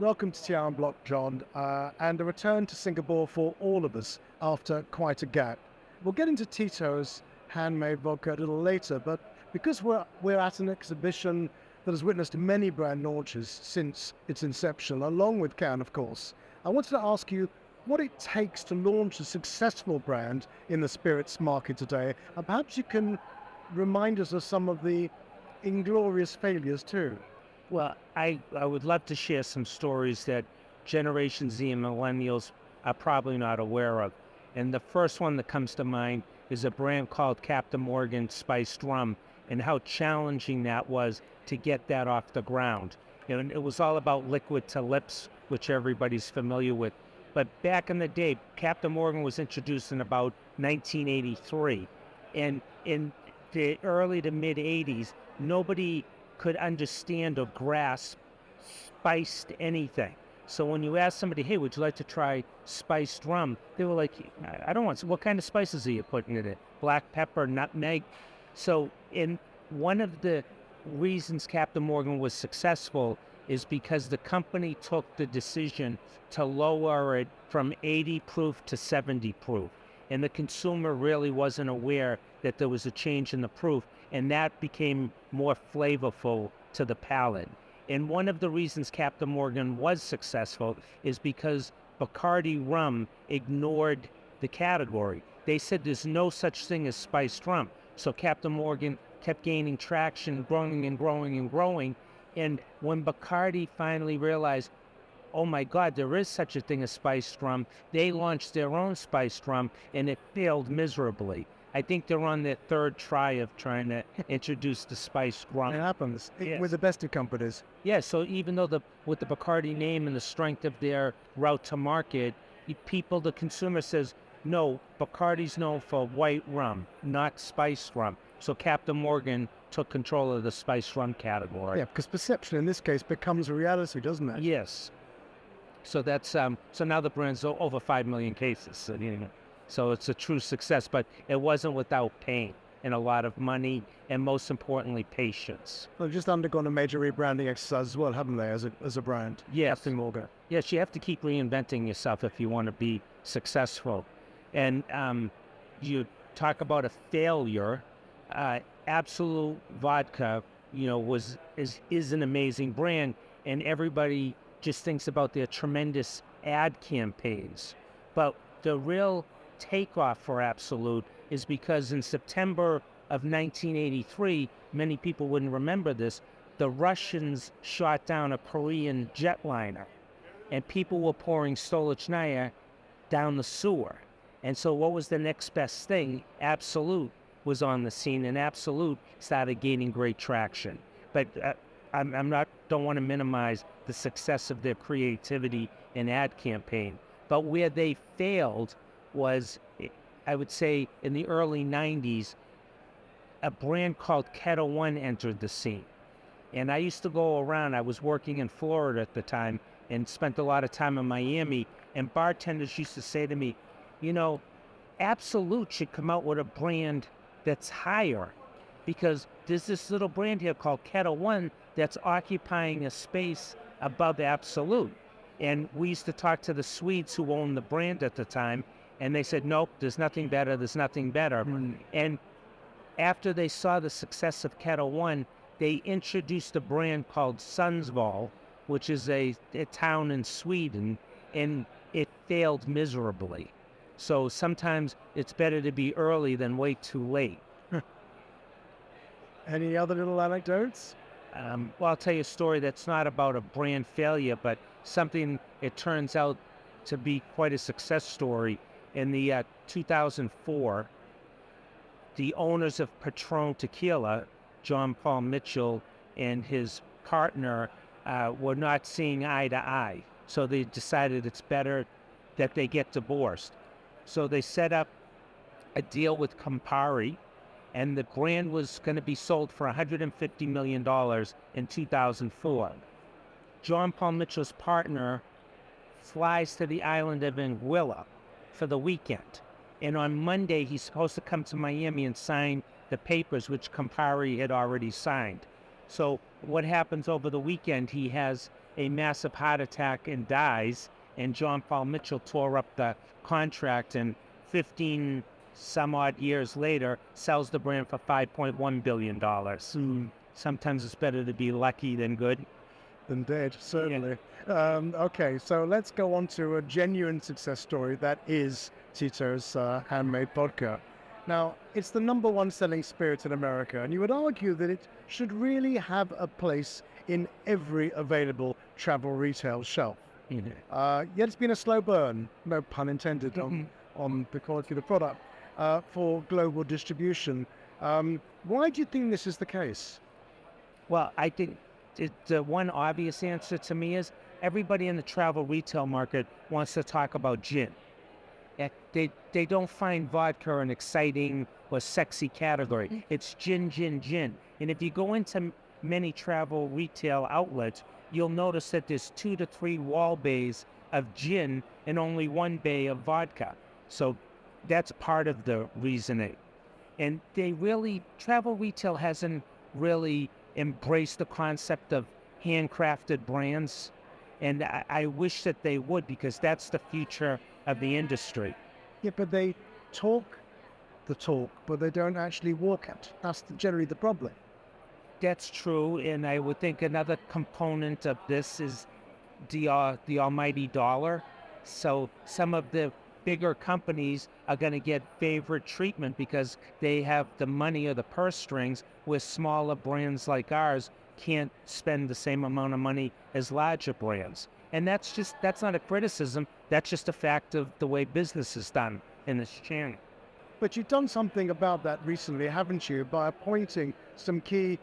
Welcome to Tiara Block, John, and a return to Singapore for all of us after quite a gap. We'll get into Tito's handmade vodka a little later, but because we're at an exhibition that has witnessed many brand launches since its inception, along with Cannes, of course, I wanted to ask you what it takes to launch a successful brand in the spirits market today, and perhaps you can remind us of some of the inglorious failures too. Well, I would love to share some stories that Generation Z and millennials are probably not aware of. And the first one that comes to mind is a brand called Captain Morgan Spiced Rum, and how challenging that was to get that off the ground. And it was all about liquid to lips, which everybody's familiar with. But back in the day, Captain Morgan was introduced in about 1983. And in the early to mid 80s, nobody could understand or grasp spiced anything. So when you ask somebody, hey, would you like to try spiced rum? They were like, I don't want, what kind of spices are you putting in it? Black pepper, nutmeg? So in one of the reasons Captain Morgan was successful is because the company took the decision to lower it from 80 proof to 70 proof. And the consumer really wasn't aware that there was a change in the proof, and that became more flavorful to the palate. And one of the reasons Captain Morgan was successful is because Bacardi rum ignored the category. They said there's no such thing as spiced rum. So Captain Morgan kept gaining traction, growing and growing and growing. And when Bacardi finally realized, oh my God, there is such a thing as spiced rum, they launched their own spiced rum, and it failed miserably. I think they're on their third try of trying to introduce the spiced rum. It happens Yes. with the best of companies. Yeah, so even though with the Bacardi name and the strength of their route to market, the consumer says, no, Bacardi's known for white rum, not spiced rum. So Captain Morgan took control of the spiced rum category. Yeah, because perception in this case becomes a reality, doesn't it? Yes. So that's so now the brand's over 5 million cases. So it's a true success, but it wasn't without pain and a lot of money, and most importantly, patience. They've just undergone a major rebranding exercise as well, haven't they, as a brand? Yes. Captain Morgan. Yes, you have to keep reinventing yourself if you want to be successful. And you talk about a failure. Absolute Vodka, is an amazing brand, and everybody just thinks about their tremendous ad campaigns. But the real takeoff for Absolute is because in September of 1983, many people wouldn't remember this, the Russians shot down a Korean jetliner, and people were pouring Stolichnaya down the sewer. And so what was the next best thing? Absolute was on the scene, and Absolute started gaining great traction. But don't want to minimize the success of their creativity and ad campaign. But where they failed was, I would say, in the early 90s, a brand called Ketel One entered the scene. And I used to go around, I was working in Florida at the time and spent a lot of time in Miami, and bartenders used to say to me, Absolute should come out with a brand that's higher, because there's this little brand here called Ketel One that's occupying a space above Absolute. And we used to talk to the Swedes who owned the brand at the time, and they said, nope, there's nothing better, there's nothing better. And after they saw the success of Ketel One, they introduced a brand called Sundsvall, which is a town in Sweden, and it failed miserably. So sometimes it's better to be early than way too late. Any other little anecdotes? Well, I'll tell you a story that's not about a brand failure, but something it turns out to be quite a success story. In the 2004, the owners of Patron Tequila, John Paul Mitchell and his partner, were not seeing eye to eye. So they decided it's better that they get divorced. So they set up a deal with Campari, and the brand was going to be sold for $150 million in 2004. John Paul Mitchell's partner flies to the island of Anguilla for the weekend. And on Monday, he's supposed to come to Miami and sign the papers, which Campari had already signed. So what happens over the weekend, he has a massive heart attack and dies, and John Paul Mitchell tore up the contract and 15 some odd years later sells the brand for $5.1 billion. Sometimes it's better to be lucky than good. Than dead, certainly. Okay, so let's go on to a genuine success story that is Tito's handmade vodka. Now, it's the number one selling spirit in America, and you would argue that it should really have a place in every available travel retail shelf. Yet it's been a slow burn, no pun intended, on the quality of the product, for global distribution. Why do you think this is the case? Well, I think the one obvious answer to me is everybody in the travel retail market wants to talk about gin. They don't find vodka an exciting or sexy category. It's gin, gin, gin. And if you go into many travel retail outlets, you'll notice that there's 2 to 3 wall bays of gin and only 1 bay of vodka. So that's part of the reasoning. And travel retail hasn't really embraced the concept of handcrafted brands. And I wish that they would, because that's the future of the industry. Yeah, but they talk the talk, but they don't actually walk it. That's generally the problem. That's true, and I would think another component of this is the almighty dollar. So some of the bigger companies are going to get favored treatment because they have the money or the purse strings, where smaller brands like ours can't spend the same amount of money as larger brands. And that's not a criticism. That's just a fact of the way business is done in this channel. But you've done something about that recently, haven't you, by appointing some key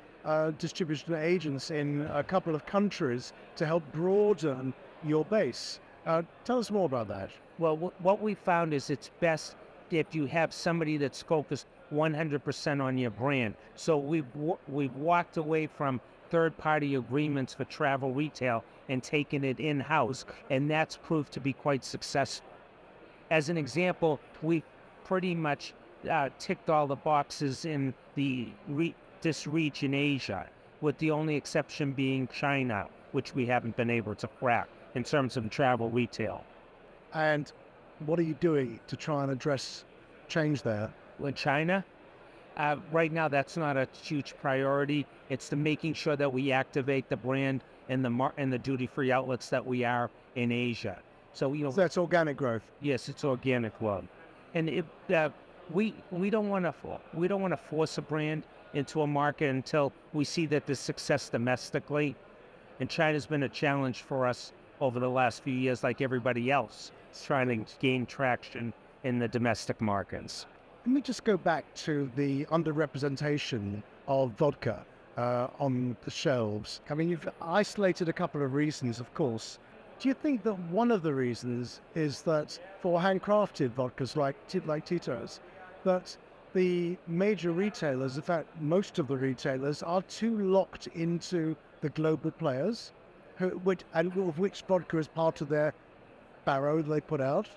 distribution agents in a couple of countries to help broaden your base. Tell us more about that. Well, what we found is it's best if you have somebody that's focused 100% on your brand. So we've walked away from third-party agreements for travel retail and taken it in-house, and that's proved to be quite successful. As an example, we pretty much ticked all the boxes in this region, Asia, with the only exception being China, which we haven't been able to crack in terms of travel retail. And what are you doing to try and address change there? In China, right now that's not a huge priority. It's the making sure that we activate the brand in the duty-free outlets that we are in Asia. So So that's organic growth. Yes, it's organic growth, and we don't want to force a brand into a market until we see that there's success domestically. And China's been a challenge for us over the last few years, like everybody else, trying to gain traction in the domestic markets. Let me just go back to the underrepresentation of vodka on the shelves. I mean, you've isolated a couple of reasons, of course. Do you think that one of the reasons is that for handcrafted vodkas like Tito's, that the major retailers, in fact, most of the retailers, are too locked into the global players, of which vodka is part of their barrow they put out?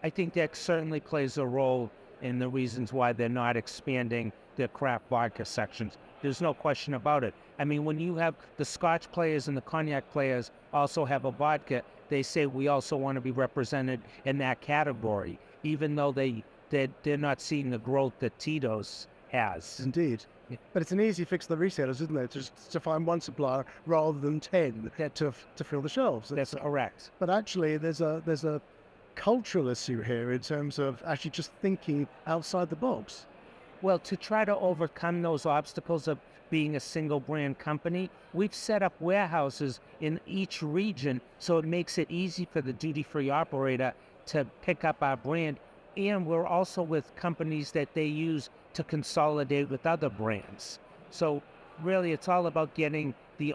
I think that certainly plays a role in the reasons why they're not expanding their craft vodka sections. There's no question about it. I mean, when you have the Scotch players and the cognac players also have a vodka, they say we also want to be represented in that category, even though they're not seeing the growth that Tito's has. Indeed. Yeah. But it's an easy fix for the retailers, isn't it? Just to find one supplier rather than 10 to fill the shelves. That's correct. But actually, there's a cultural issue here in terms of actually just thinking outside the box. Well, to try to overcome those obstacles of being a single brand company, we've set up warehouses in each region, so it makes it easy for the duty-free operator to pick up our brand. And we're also with companies that they use to consolidate with other brands. So really, it's all about getting the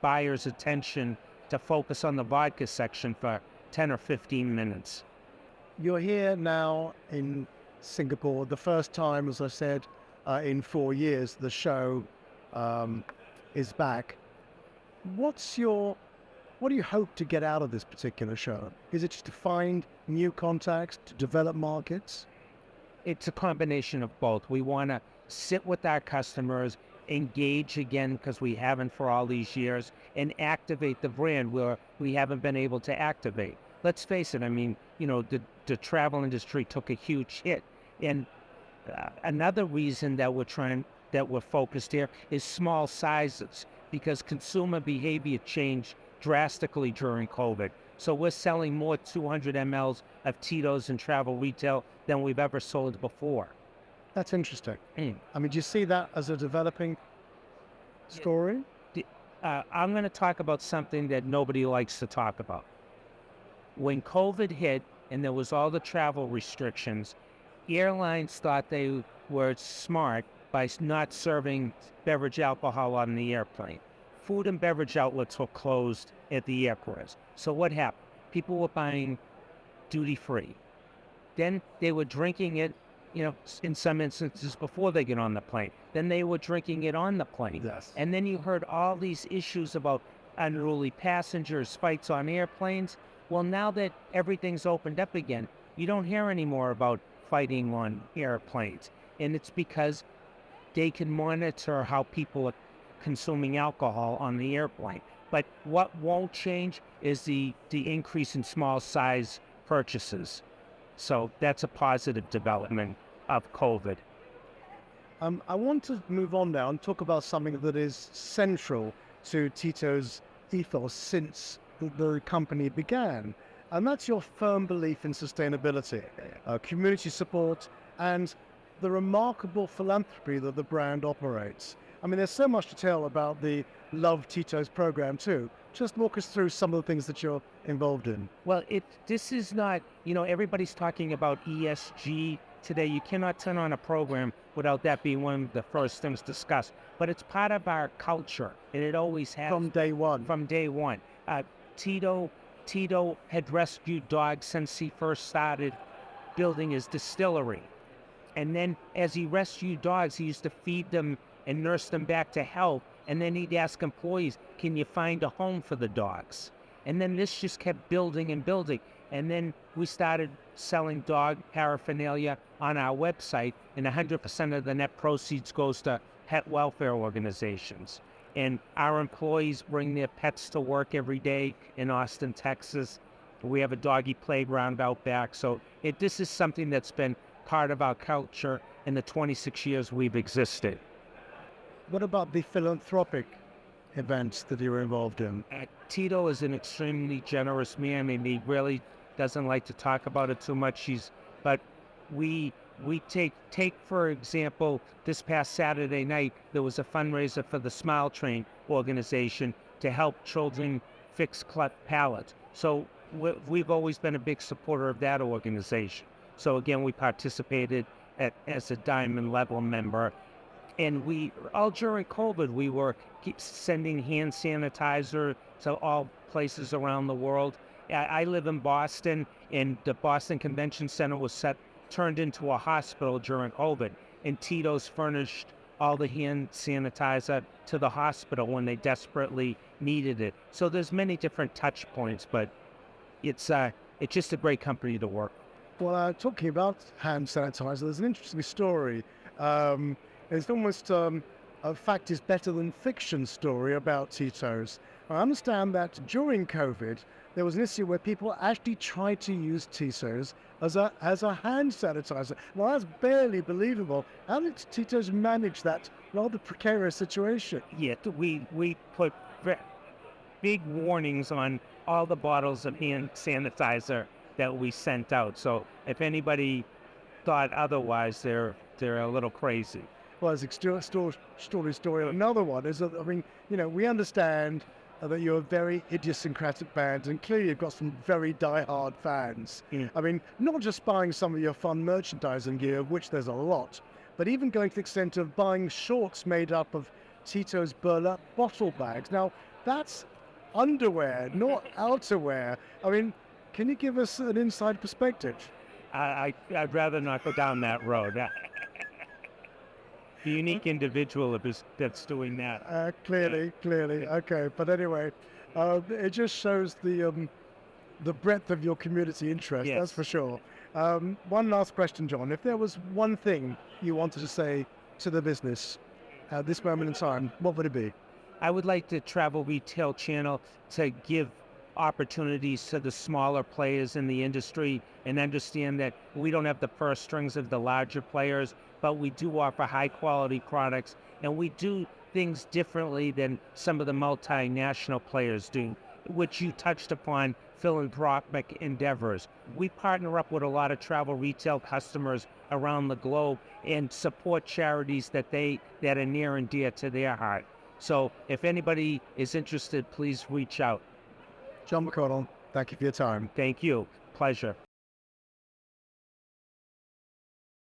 buyer's attention to focus on the vodka section for 10 or 15 minutes. You're here now in Singapore, the first time, as I said, in 4 years, the show is back. What do you hope to get out of this particular show? Is it just to find new contacts, to develop markets? It's a combination of both. We want to sit with our customers, engage again because we haven't for all these years, and activate the brand where we haven't been able to activate. Let's face it, I mean, the travel industry took a huge hit. And another reason that we're focused here is small sizes because consumer behavior changed drastically during COVID. So we're selling more 200 mLs of Tito's in travel retail than we've ever sold before. That's interesting. Mm. I mean, do you see that as a developing story? I'm going to talk about something that nobody likes to talk about. When COVID hit and there was all the travel restrictions, airlines thought they were smart by not serving beverage alcohol on the airplane. Food and beverage outlets were closed at the airports. So what happened? People were buying duty-free. Then they were drinking it, in some instances before they get on the plane. Then they were drinking it on the plane. Yes. And then you heard all these issues about unruly passengers, fights on airplanes. Well, now that everything's opened up again, you don't hear any more about fighting on airplanes. And it's because they can monitor how people are consuming alcohol on the airplane. But what won't change is the increase in small size purchases. So that's a positive development of COVID. I want to move on now and talk about something that is central to Tito's ethos since the company began. And that's your firm belief in sustainability, community support, and the remarkable philanthropy that the brand operates. I mean, there's so much to tell about the Love Tito's program too. Just walk us through some of the things that you're involved in. Well, this is not, everybody's talking about ESG today. You cannot turn on a program without that being one of the first things discussed. But it's part of our culture, and it always has. From day one. From day one. Tito had rescued dogs since he first started building his distillery. And then as he rescued dogs, he used to feed them and nurse them back to health. And then he'd ask employees, can you find a home for the dogs? And then this just kept building and building. And then we started selling dog paraphernalia on our website, and 100% of the net proceeds goes to pet welfare organizations. And our employees bring their pets to work every day in Austin, Texas. We have a doggy playground out back. So this is something that's been part of our culture in the 26 years we've existed. What about the philanthropic events that you're involved in? Tito is an extremely generous man, and he really doesn't like to talk about it too much. But we take for example, this past Saturday night, there was a fundraiser for the Smile Train organization to help children fix cleft palates. So we've always been a big supporter of that organization. So again, we participated as a diamond level member. And all during COVID, we were sending hand sanitizer to all places around the world. I live in Boston, and the Boston Convention Center was turned into a hospital during COVID. And Tito's furnished all the hand sanitizer to the hospital when they desperately needed it. So there's many different touch points, but it's just a great company to work. Well, talking about hand sanitizer, there's an interesting story. It's almost a fact is better than fiction story about Tito's. I understand that during COVID, there was an issue where people actually tried to use Tito's as a hand sanitizer. Well, that's barely believable. How did Tito's manage that rather precarious situation? Yeah, we put big warnings on all the bottles of hand sanitizer that we sent out. So if anybody thought otherwise, they're a little crazy. Well, it's a story. Another one is that, I mean, we understand that you're a very idiosyncratic band, and clearly you've got some very die-hard fans. Mm. I mean, not just buying some of your fun merchandising gear, of which there's a lot, but even going to the extent of buying shorts made up of Tito's burlap bottle bags. Now, that's underwear, not outerwear. I mean, can you give us an inside perspective? I'd rather not go down that road. The unique individual that's doing that. Clearly. Okay, but anyway, it just shows the breadth of your community interest, Yes. That's for sure. One last question, John. If there was one thing you wanted to say to the business, at this moment in time, what would it be? I would like the travel retail channel to give opportunities to the smaller players in the industry and understand that we don't have the purse strings of the larger players, but we do offer high quality products and we do things differently than some of the multinational players do, which you touched upon, philanthropic endeavors. We partner up with a lot of travel retail customers around the globe and support charities that are near and dear to their heart. So if anybody is interested, please reach out. John McConnell, thank you for your time. Thank you. Pleasure.